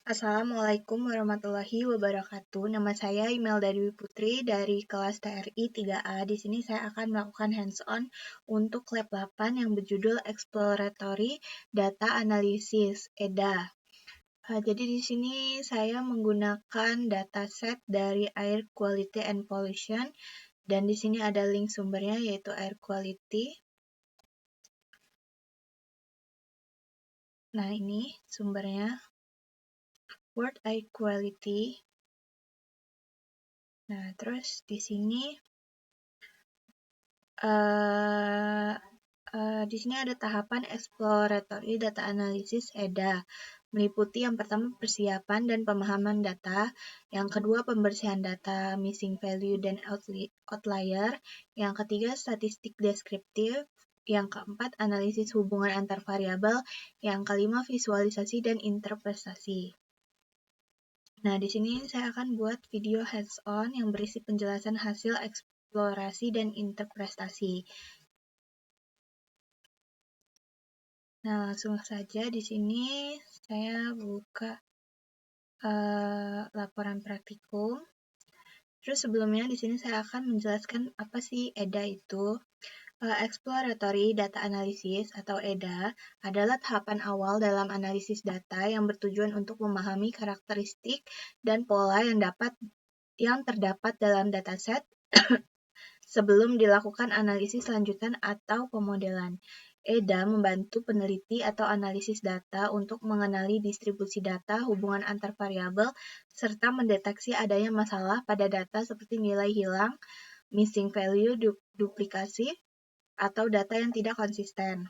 Assalamualaikum warahmatullahi wabarakatuh. Nama saya Imelda Dwi Putri dari kelas TRI 3A. Di sini saya akan melakukan hands-on untuk lab 8 yang berjudul Exploratory Data Analysis (EDA). Jadi di sini saya menggunakan dataset dari Air Quality and Pollution, dan di sini ada link sumbernya yaitu Air Quality. Nah, ini sumbernya. World Air Quality. Nah, terus di sini di sini ada tahapan exploratory data analysis (EDA), meliputi yang pertama persiapan dan pemahaman data, yang kedua pembersihan data, missing value dan outlier, yang ketiga statistik deskriptif, yang keempat analisis hubungan antar variabel, yang kelima visualisasi dan interpretasi. Nah, di sini saya akan buat video hands-on yang berisi penjelasan hasil eksplorasi dan interpretasi. Nah, langsung saja di sini saya buka laporan praktikum. Terus sebelumnya di sini saya akan menjelaskan apa sih EDA itu. Exploratory Data Analysis atau EDA adalah tahapan awal dalam analisis data yang bertujuan untuk memahami karakteristik dan pola yang terdapat dalam dataset sebelum dilakukan analisis lanjutan atau pemodelan. EDA membantu peneliti atau analisis data untuk mengenali distribusi data, hubungan antar variabel, serta mendeteksi adanya masalah pada data seperti nilai hilang, missing value, duplikasi, atau data yang tidak konsisten.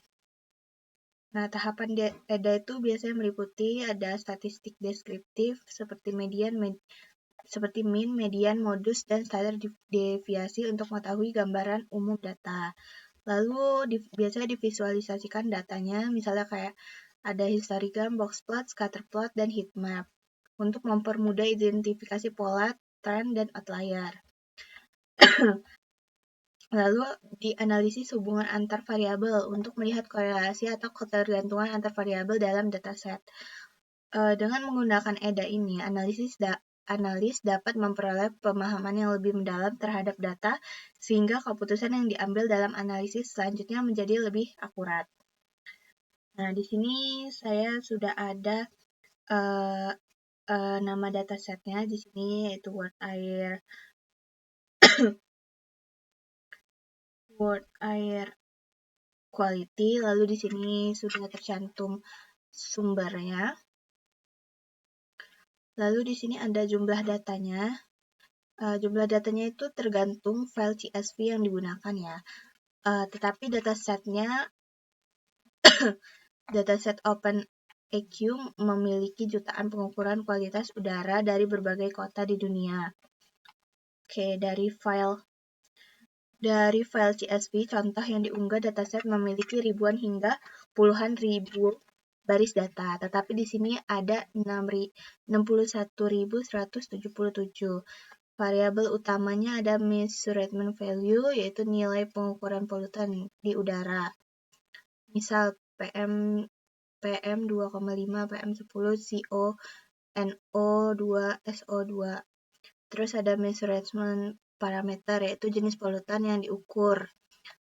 Nah, tahapan EDA itu biasanya meliputi ada statistik deskriptif seperti mean, median, modus, dan standar deviasi untuk mengetahui gambaran umum data. Lalu biasanya divisualisasikan datanya, misalnya kayak ada histogram, box plot, scatter plot, dan heat map untuk mempermudah identifikasi pola, tren, dan outlier. Lalu dianalisis hubungan antar variabel untuk melihat korelasi atau ketergantungan antar variabel dalam dataset. Dengan menggunakan EDA ini, analis dapat memperoleh pemahaman yang lebih mendalam terhadap data, sehingga keputusan yang diambil dalam analisis selanjutnya menjadi lebih akurat. Nah, di sini saya sudah ada nama datasetnya di sini, yaitu World Air Quality. Lalu di sini sudah tercantum sumbernya. Lalu di sini ada jumlah datanya. Jumlah datanya itu tergantung file CSV yang digunakan ya. Tetapi dataset OpenAQ memiliki jutaan pengukuran kualitas udara dari berbagai kota di dunia. Oke, dari file CSV, contoh yang diunggah dataset memiliki ribuan hingga puluhan ribu baris data, tetapi di sini ada 61.177. Variabel utamanya ada measurement value, yaitu nilai pengukuran polutan di udara. Misal PM 2,5, PM 10, CO, NO2, SO2. Terus ada measurement parameter, yaitu jenis polutan yang diukur.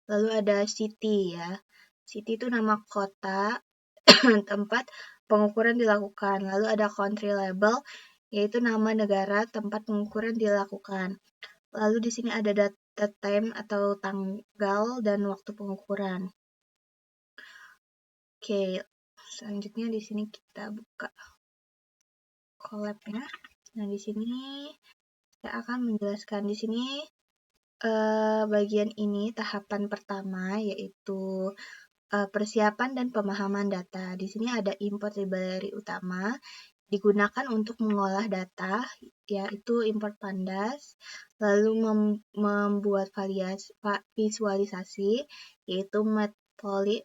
Lalu ada city ya. City itu nama kota tempat pengukuran dilakukan. Lalu ada country label, yaitu nama negara tempat pengukuran dilakukan. Lalu di sini ada data time atau tanggal dan waktu pengukuran. Oke, selanjutnya di sini kita buka collab-nya. Nah, di sini saya akan menjelaskan di sini bagian ini tahapan pertama, yaitu persiapan dan pemahaman data. Di sini ada import library utama digunakan untuk mengolah data, yaitu import pandas, lalu membuat visualisasi, yaitu matplotlib,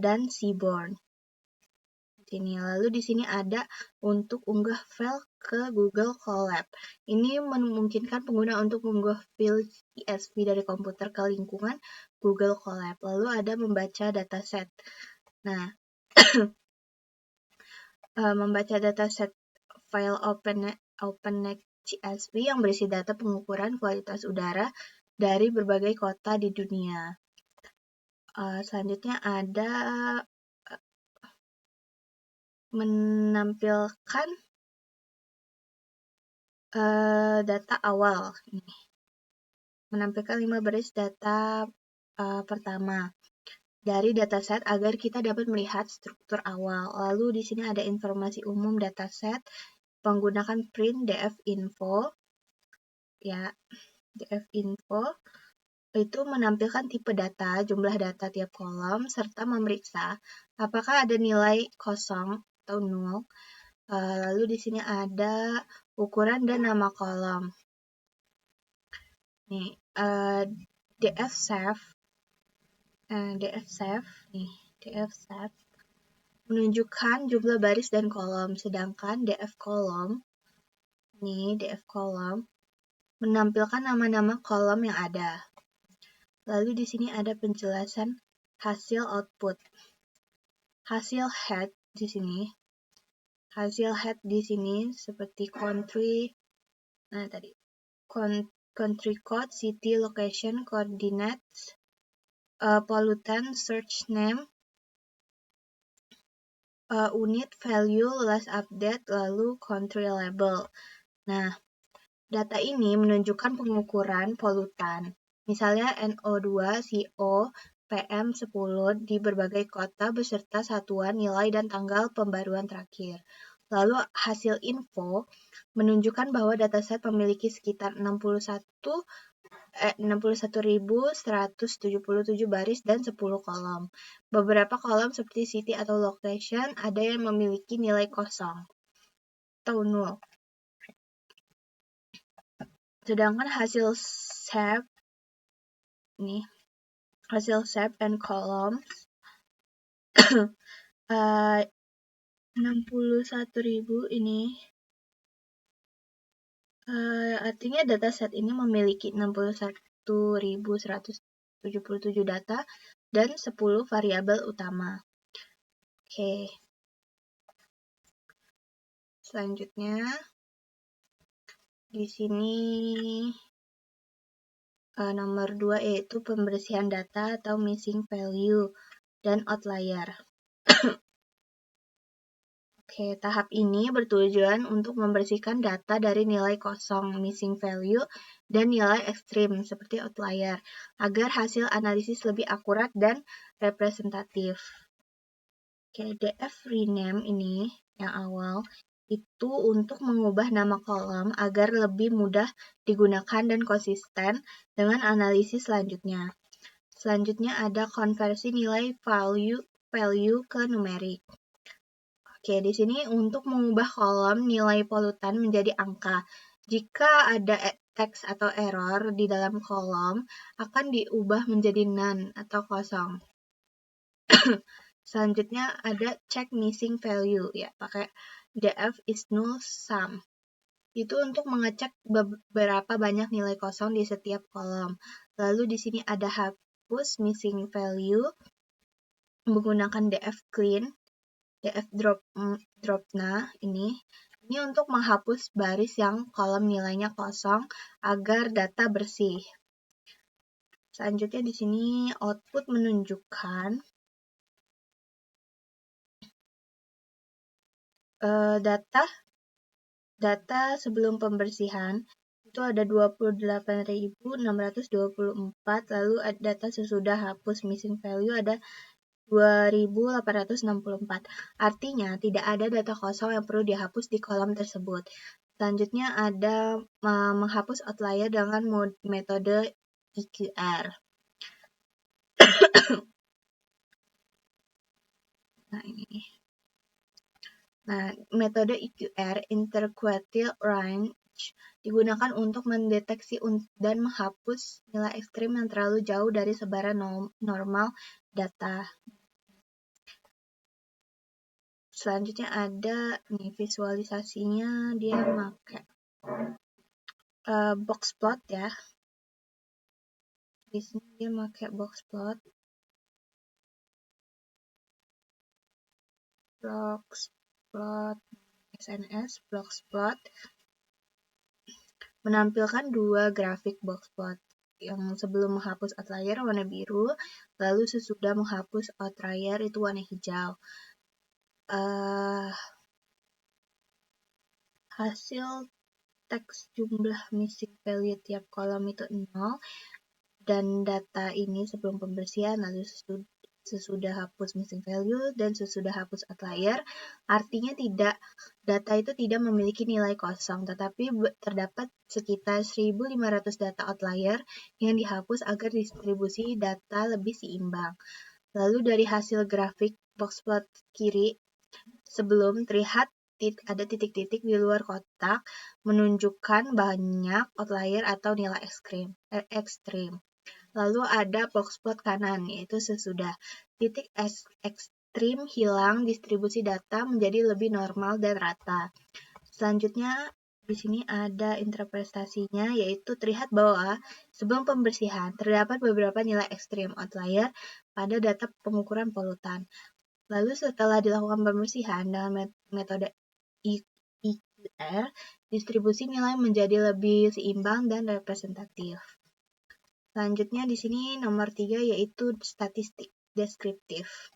dan seaborn. Lalu di sini ada untuk unggah file ke Google Colab. Ini memungkinkan pengguna untuk mengunggah file CSV dari komputer ke lingkungan Google Colab. Lalu ada membaca dataset. Nah, membaca dataset file OpenNet.csv yang berisi data pengukuran kualitas udara dari berbagai kota di dunia. Selanjutnya ada menampilkan data awal. Menampilkan 5 baris data pertama dari dataset agar kita dapat melihat struktur awal. Lalu di sini ada informasi umum dataset menggunakan print df info. Ya, df info itu menampilkan tipe data, jumlah data tiap kolom, serta memeriksa apakah ada nilai kosong atau nol. Lalu di sini ada ukuran dan nama kolom. Nih, df-save menunjukkan jumlah baris dan kolom, sedangkan df kolom menampilkan nama-nama kolom yang ada. Lalu di sini ada penjelasan hasil output. Hasil head di sini seperti country code, city, location, coordinates, pollutant, search name, unit, value, last update, lalu country label. Nah, data ini menunjukkan pengukuran polutan. Misalnya NO2, CO, PM10 di berbagai kota beserta satuan, nilai, dan tanggal pembaruan terakhir. Lalu hasil info menunjukkan bahwa dataset memiliki sekitar 61.177 baris dan 10 kolom. Beberapa kolom seperti city atau location ada yang memiliki nilai kosong atau nol. Sedangkan hasil save and columns 61.000 ini artinya dataset ini memiliki 61.177 data dan 10 variabel utama. Oke. Selanjutnya di sini nomor 2 yaitu pembersihan data atau missing value dan outlier. Oke, tahap ini bertujuan untuk membersihkan data dari nilai kosong, missing value, dan nilai ekstrim seperti outlier, agar hasil analisis lebih akurat dan representatif. Oke, df rename ini yang awal itu untuk mengubah nama kolom agar lebih mudah digunakan dan konsisten dengan analisis selanjutnya. Selanjutnya ada konversi nilai value ke numerik. Oke, di sini untuk mengubah kolom nilai polutan menjadi angka. Jika ada teks atau error di dalam kolom, akan diubah menjadi none atau kosong. Selanjutnya ada check missing value, ya, pakai df is null sum. Itu untuk mengecek beberapa banyak nilai kosong di setiap kolom. Lalu di sini ada hapus missing value menggunakan df clean. df dropna ini untuk menghapus baris yang kolom nilainya kosong agar data bersih. Selanjutnya di sini output menunjukkan data sebelum pembersihan itu ada 28.624, lalu data sesudah hapus missing value ada 2.864. Artinya, tidak ada data kosong yang perlu dihapus di kolom tersebut. Selanjutnya ada menghapus outlier dengan metode EQR. Metode EQR, interquartile range, digunakan untuk mendeteksi dan menghapus nilai ekstrim yang terlalu jauh dari sebaran normal data. Selanjutnya ada visualisasinya, dia pakai box plot ya. Di sini dia pakai box plot. Boxplot SNS Boxplot menampilkan dua grafik boxplot yang sebelum menghapus outlier warna biru, lalu sesudah menghapus outlier itu warna hijau. Hasil teks jumlah missing value tiap kolom itu 0, dan data ini sebelum pembersihan lalu sesudah hapus missing value dan sesudah hapus outlier, artinya data itu tidak memiliki nilai kosong, tetapi terdapat sekitar 1.500 data outlier yang dihapus agar distribusi data lebih seimbang. Lalu dari hasil grafik boxplot kiri sebelum terlihat ada titik-titik di luar kotak menunjukkan banyak outlier atau nilai ekstrim. Lalu ada boxplot kanan, yaitu sesudah titik ekstrim hilang, distribusi data menjadi lebih normal dan rata. Selanjutnya di sini ada interpretasinya, yaitu terlihat bahwa sebelum pembersihan terdapat beberapa nilai ekstrim outlier pada data pengukuran polutan. Lalu setelah dilakukan pembersihan dalam metode EQR, distribusi nilai menjadi lebih seimbang dan representatif. Selanjutnya di sini nomor 3 yaitu statistik deskriptif.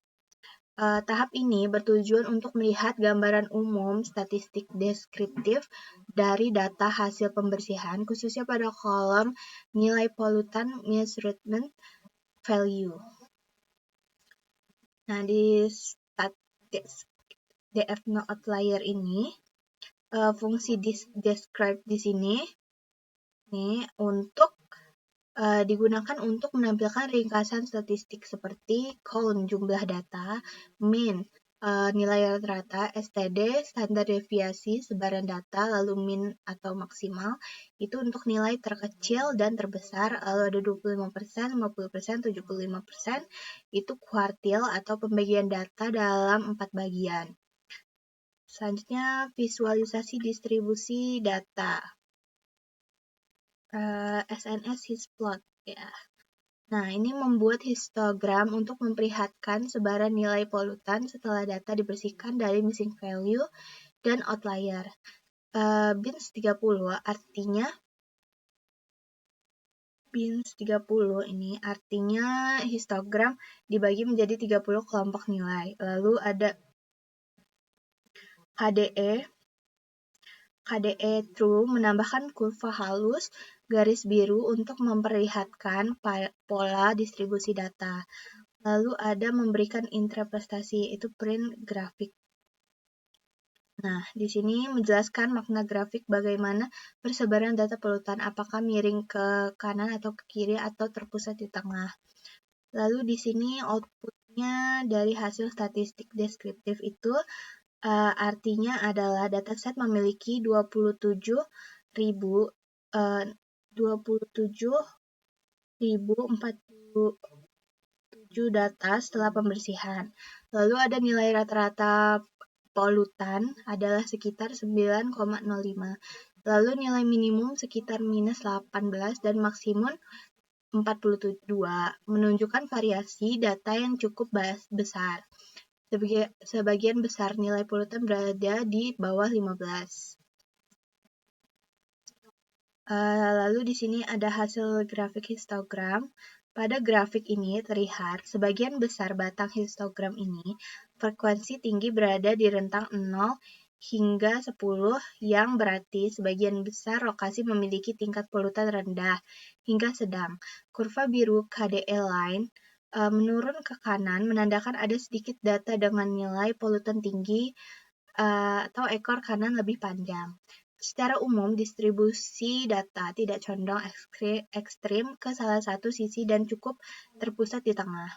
Tahap ini bertujuan untuk melihat gambaran umum statistik deskriptif dari data hasil pembersihan, khususnya pada kolom nilai polutan measurement value. Nah, di DF0 outlier ini, fungsi describe di sini untuk digunakan untuk menampilkan ringkasan statistik seperti count jumlah data, mean nilai rata-rata, STD standar deviasi sebaran data, lalu min atau maksimal itu untuk nilai terkecil dan terbesar, lalu ada 25%, 50%, 75% itu kuartil atau pembagian data dalam 4 bagian. Selanjutnya visualisasi distribusi data. SNS Hisplot ya. Nah, ini membuat histogram untuk memperlihatkan sebaran nilai polutan setelah data dibersihkan dari missing value dan outlier. BINS 30 artinya ini artinya histogram dibagi menjadi 30 kelompok nilai. Lalu ada KDE True menambahkan kurva halus garis biru untuk memperlihatkan pola distribusi data. Lalu ada memberikan interpretasi, itu print grafik. Nah, di sini menjelaskan makna grafik bagaimana persebaran data polutan, apakah miring ke kanan atau ke kiri atau terpusat di tengah. Lalu di sini outputnya dari hasil statistik deskriptif itu artinya adalah dataset memiliki 27.047 data setelah pembersihan. Lalu ada nilai rata-rata polutan adalah sekitar 9,05. Lalu nilai minimum sekitar minus 18 dan maksimum 42, menunjukkan variasi data yang cukup besar. Sebagian besar nilai polutan berada di bawah 15. Lalu di sini ada hasil grafik histogram. Pada grafik ini terlihat sebagian besar batang histogram ini frekuensi tinggi berada di rentang 0 hingga 10, yang berarti sebagian besar lokasi memiliki tingkat polutan rendah hingga sedang. Kurva biru KDE line menurun ke kanan menandakan ada sedikit data dengan nilai polutan tinggi atau ekor kanan lebih panjang. Secara umum, distribusi data tidak condong ekstrim ke salah satu sisi dan cukup terpusat di tengah.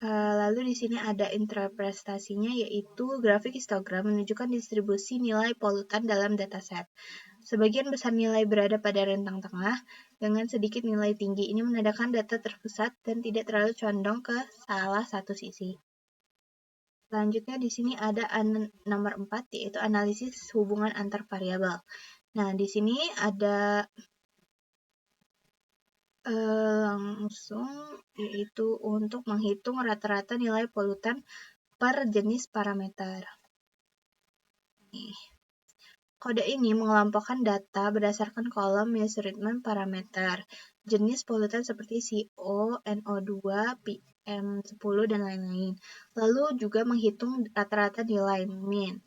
Lalu di sini ada interpretasinya, yaitu grafik histogram menunjukkan distribusi nilai polutan dalam dataset. Sebagian besar nilai berada pada rentang tengah dengan sedikit nilai tinggi. Ini menandakan data terpusat dan tidak terlalu condong ke salah satu sisi. Selanjutnya di sini ada nomor 4, yaitu analisis hubungan antar variabel. Nah, di sini ada langsung, yaitu untuk menghitung rata-rata nilai polutan per jenis parameter. Kode ini mengelompokkan data berdasarkan kolom measurement parameter, jenis polutan seperti CO, NO2, PM10, dan lain-lain. Lalu juga menghitung rata-rata nilai min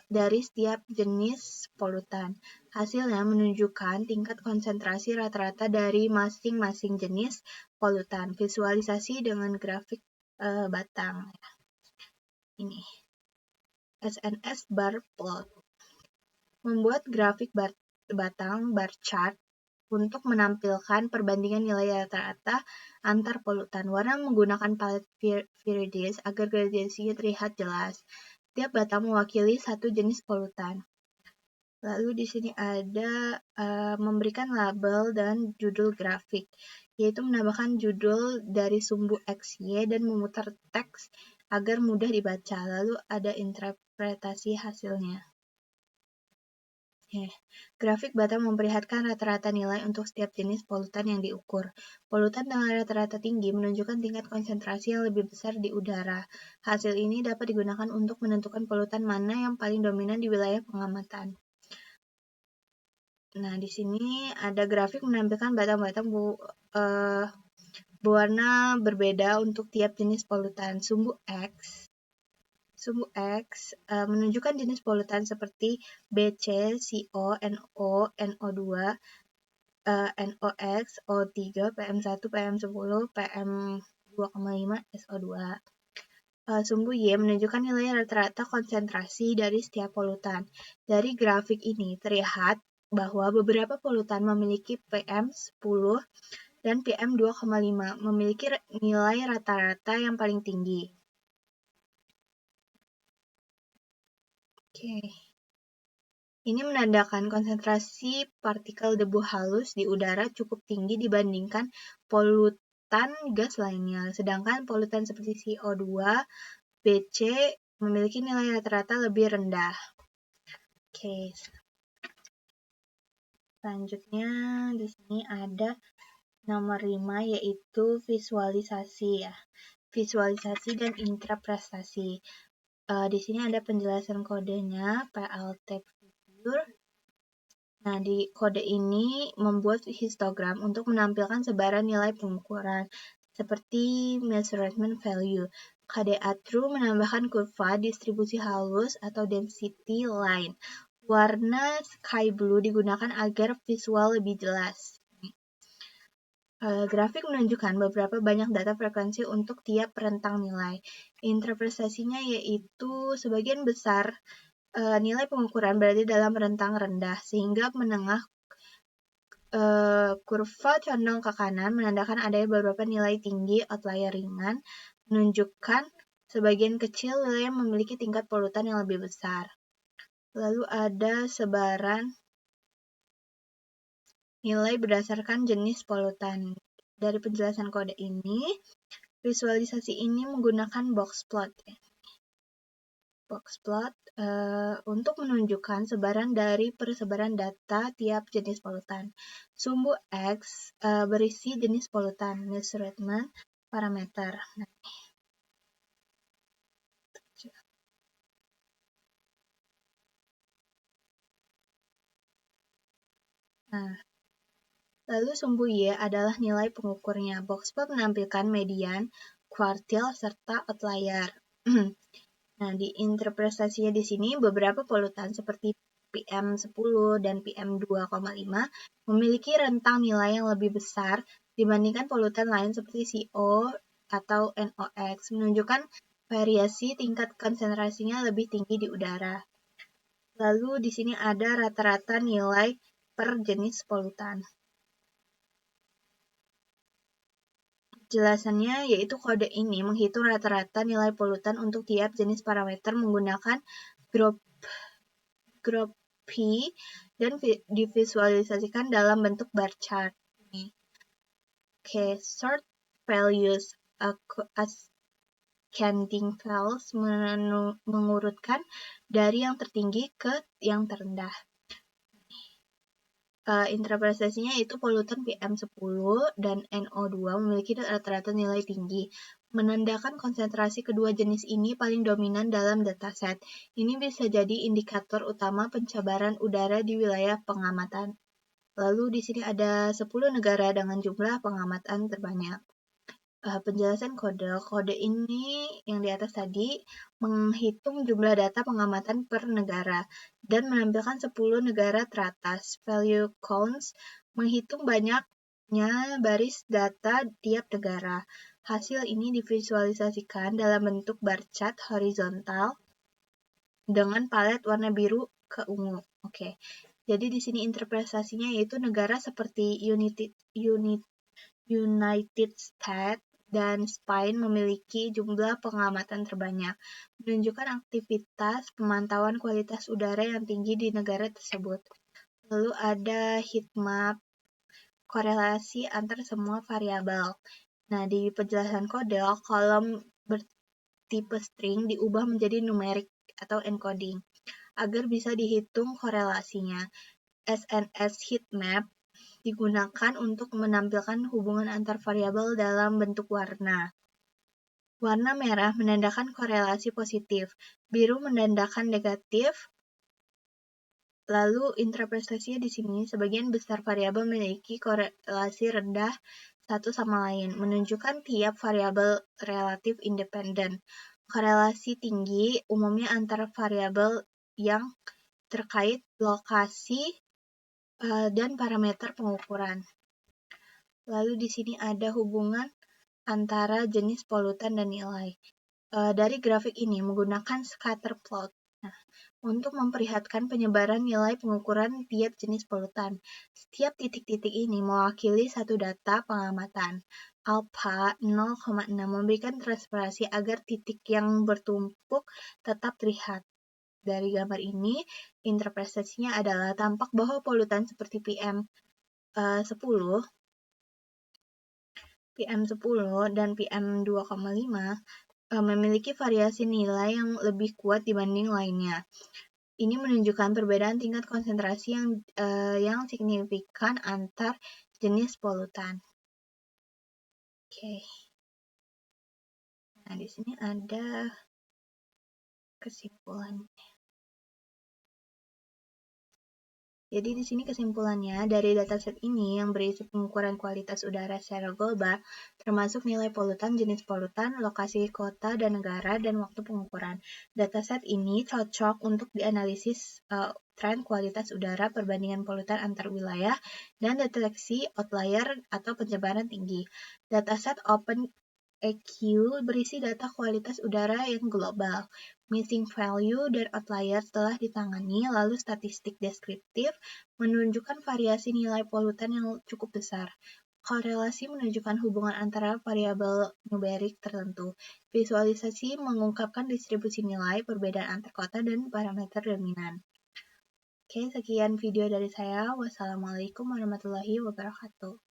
dari setiap jenis polutan. Hasilnya menunjukkan tingkat konsentrasi rata-rata dari masing-masing jenis polutan. Visualisasi dengan grafik batang. Ini SNS bar plot. Membuat grafik batang bar chart untuk menampilkan perbandingan nilai rata-rata antar polutan. Warna menggunakan palet Viridis agar gradasinya terlihat jelas. Tiap batang mewakili satu jenis polutan. Lalu di sini ada memberikan label dan judul grafik, yaitu menambahkan judul dari sumbu XY dan memutar teks agar mudah dibaca. Lalu ada interpretasi hasilnya. Grafik batang memperlihatkan rata-rata nilai untuk setiap jenis polutan yang diukur. Polutan dengan rata-rata tinggi menunjukkan tingkat konsentrasi yang lebih besar di udara. Hasil ini dapat digunakan untuk menentukan polutan mana yang paling dominan di wilayah pengamatan. Nah, di sini ada grafik menampilkan batang-batang berwarna berbeda untuk tiap jenis polutan. Sumbu X menunjukkan jenis polutan seperti BC, CO, NO, NO2, NOx, O3, PM1, PM10, PM2,5, SO2. Sumbu Y menunjukkan nilai rata-rata konsentrasi dari setiap polutan. Dari grafik ini terlihat bahwa beberapa polutan memiliki PM10 dan PM2,5 memiliki nilai rata-rata yang paling tinggi. Ini menandakan konsentrasi partikel debu halus di udara cukup tinggi dibandingkan polutan gas lainnya, sedangkan polutan seperti CO2, BC memiliki nilai rata-rata lebih rendah. Selanjutnya di sini ada nomor 5, yaitu visualisasi ya. Visualisasi dan interpretasi. Di sini ada penjelasan kodenya, PLT figure. Nah, di kode ini membuat histogram untuk menampilkan sebaran nilai pengukuran, seperti measurement value. KDA true menambahkan kurva distribusi halus atau density line. Warna sky blue digunakan agar visual lebih jelas. Grafik menunjukkan beberapa banyak data frekuensi untuk tiap rentang nilai. Interpretasinya yaitu sebagian besar nilai pengukuran berada dalam rentang rendah, sehingga menengah kurva condong ke kanan menandakan adanya beberapa nilai tinggi outlier ringan, menunjukkan sebagian kecil wilayah memiliki tingkat polutan yang lebih besar. Lalu ada sebaran nilai berdasarkan jenis polutan. Dari penjelasan kode ini, visualisasi ini menggunakan box plot. Untuk menunjukkan sebaran dari persebaran data tiap jenis polutan. Sumbu X berisi jenis polutan, measurement parameter. Lalu sumbu Y adalah nilai pengukurnya. Boxplot menampilkan median, kuartil, serta outlier. Nah, di interpretasinya di sini beberapa polutan seperti PM10 dan PM2,5 memiliki rentang nilai yang lebih besar dibandingkan polutan lain seperti CO atau NOx, menunjukkan variasi tingkat konsentrasinya lebih tinggi di udara. Lalu di sini ada rata-rata nilai per jenis polutan. Jelasannya yaitu kode ini menghitung rata-rata nilai polutan untuk tiap jenis parameter menggunakan grup P dan divisualisasikan dalam bentuk bar chart. Sort values ascending values mengurutkan dari yang tertinggi ke yang terendah. Interpretasinya yaitu polutan PM10 dan NO2 memiliki rata-rata nilai tinggi. menandakan konsentrasi kedua jenis ini paling dominan dalam dataset. Ini bisa jadi indikator utama pencabaran udara di wilayah pengamatan. Lalu di sini ada 10 negara dengan jumlah pengamatan terbanyak. Penjelasan kode. Kode ini yang di atas tadi menghitung jumlah data pengamatan per negara dan menampilkan 10 negara teratas. Value counts menghitung banyaknya baris data tiap negara. Hasil ini divisualisasikan dalam bentuk bar chart horizontal dengan palet warna biru ke ungu. Oke. Jadi di sini interpretasinya yaitu negara seperti United States dan Spain memiliki jumlah pengamatan terbanyak, menunjukkan aktivitas pemantauan kualitas udara yang tinggi di negara tersebut. Lalu ada heat map, korelasi antar semua variabel. Nah, di penjelasan kode, kolom bertipe string diubah menjadi numerik atau encoding, agar bisa dihitung korelasinya. SNS heat map digunakan untuk menampilkan hubungan antar variabel dalam bentuk warna. Warna merah menandakan korelasi positif, biru menandakan negatif. Lalu interpretasinya di sini, sebagian besar variabel memiliki korelasi rendah satu sama lain, menunjukkan tiap variabel relatif independen. Korelasi tinggi umumnya antara variabel yang terkait lokasi dan parameter pengukuran. Lalu di sini ada hubungan antara jenis polutan dan nilai. Dari grafik ini menggunakan scatter plot. Nah, untuk memperlihatkan penyebaran nilai pengukuran tiap jenis polutan. Setiap titik-titik ini mewakili satu data pengamatan. Alpha 0,6 memberikan transparansi agar titik yang bertumpuk tetap terlihat. Dari gambar ini, interpretasinya adalah tampak bahwa polutan seperti PM10 dan PM2,5 memiliki variasi nilai yang lebih kuat dibanding lainnya. Ini menunjukkan perbedaan tingkat konsentrasi yang signifikan antar jenis polutan. Oke. Nah, di sini ada kesimpulannya. Jadi di sini kesimpulannya, dari dataset ini yang berisi pengukuran kualitas udara secara global, termasuk nilai polutan, jenis polutan, lokasi kota dan negara, dan waktu pengukuran. Dataset ini cocok untuk dianalisis tren kualitas udara, perbandingan polutan antar wilayah, dan deteksi outlier atau pencemaran tinggi. Dataset OpenAQ berisi data kualitas udara yang global. Missing value dan outlier telah ditangani, lalu statistik deskriptif menunjukkan variasi nilai polutan yang cukup besar. Korelasi menunjukkan hubungan antara variabel numerik tertentu. Visualisasi mengungkapkan distribusi nilai, perbedaan antar kota, dan parameter dominan. Oke, sekian video dari saya. Wassalamualaikum warahmatullahi wabarakatuh.